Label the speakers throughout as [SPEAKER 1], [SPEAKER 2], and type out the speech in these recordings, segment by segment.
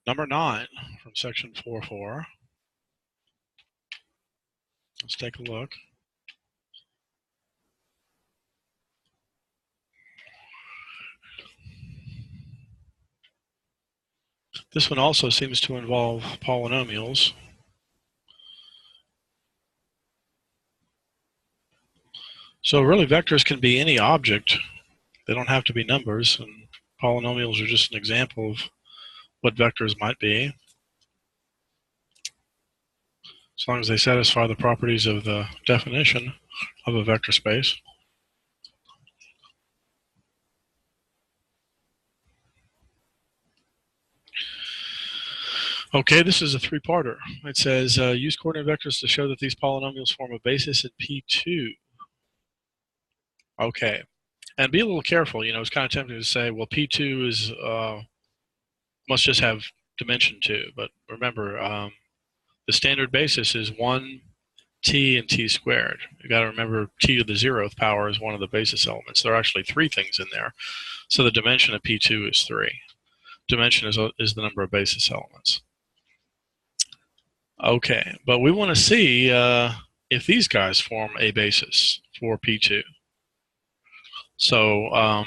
[SPEAKER 1] Number 9 from section 4.4. Let's take a look. This one also seems to involve polynomials. So really vectors can be any object. They don't have to be numbers, and polynomials are just an example of what vectors might be, as long as they satisfy the properties of the definition of a vector space. Okay, this is a three-parter. It says, use coordinate vectors to show that these polynomials form a basis in P2. Okay, and be a little careful. You know, it's kind of tempting to say, well, P2 is must just have dimension 2. But remember, the standard basis is 1 t and t squared. You got to remember t to the 0th power is one of the basis elements. There are actually 3 things in there. So the dimension of P2 is 3. Dimension is the number of basis elements. Okay, but we want to see if these guys form a basis for P2. So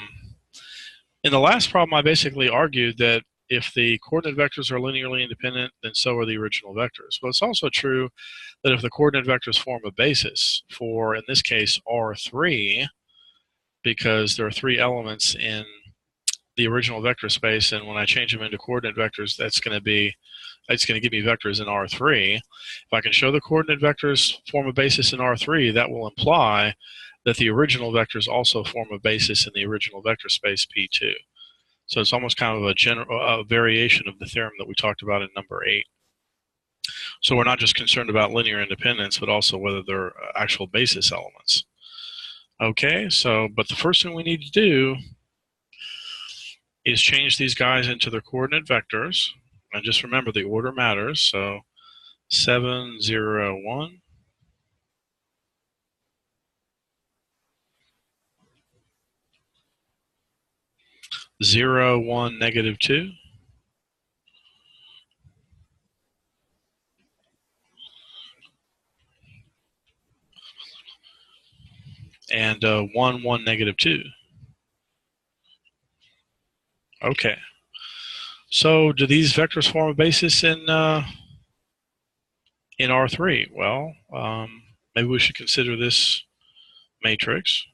[SPEAKER 1] in the last problem, I basically argued that if the coordinate vectors are linearly independent, then so are the original vectors. But it's also true that if the coordinate vectors form a basis for, in this case, R3, because there are 3 elements in the original vector space, and when I change them into coordinate vectors, it's going to give me vectors in R3. If I can show the coordinate vectors form a basis in R3, that will imply that the original vectors also form a basis in the original vector space P2. So it's almost kind of a variation of the theorem that we talked about in number 8. So we're not just concerned about linear independence, but also whether they're actual basis elements. Okay, but the first thing we need to do is change these guys into their coordinate vectors. And just remember the order matters. So 7, 0, 1. 0, 1, negative 2. And 1, 1, negative 2. Okay. So do these vectors form a basis in R3? Well, maybe we should consider this matrix.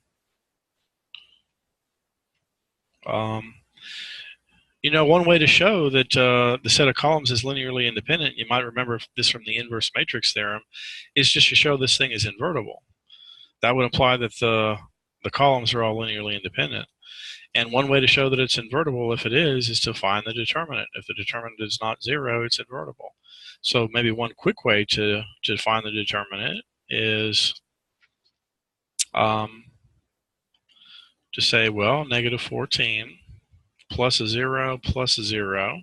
[SPEAKER 1] You know, one way to show that the set of columns is linearly independent, you might remember this from the inverse matrix theorem, is just to show this thing is invertible. That would imply that the columns are all linearly independent. And one way to show that it's invertible, if it is to find the determinant. If the determinant is not 0, it's invertible. So maybe one quick way to find the determinant is to say, well, negative 14 plus a 0 plus a 0,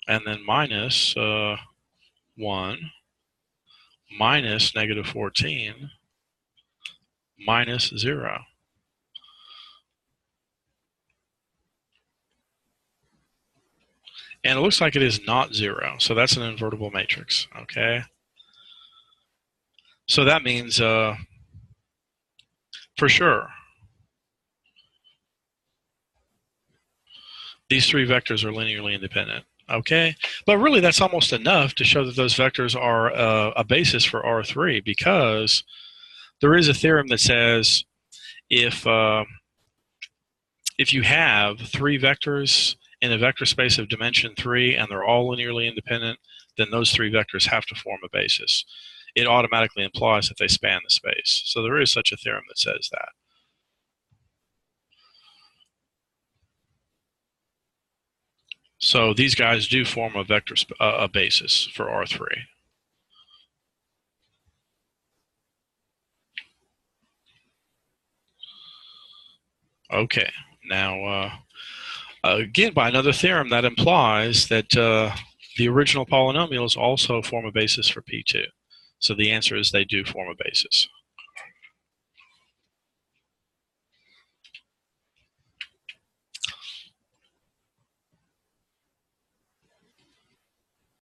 [SPEAKER 1] and then minus 1 minus negative 14 minus 0. And it looks like it is not 0, so that's an invertible matrix, okay? So that means, for sure, these 3 vectors are linearly independent, okay? But really, that's almost enough to show that those vectors are a basis for R3, because there is a theorem that says if you have 3 vectors in a vector space of dimension 3 and they're all linearly independent, then those 3 vectors have to form a basis. It automatically implies that they span the space. So there is such a theorem that says that. So these guys do form a vector a basis for R3. Okay, now again, by another theorem, that implies that the original polynomials also form a basis for P2. So the answer is they do form a basis.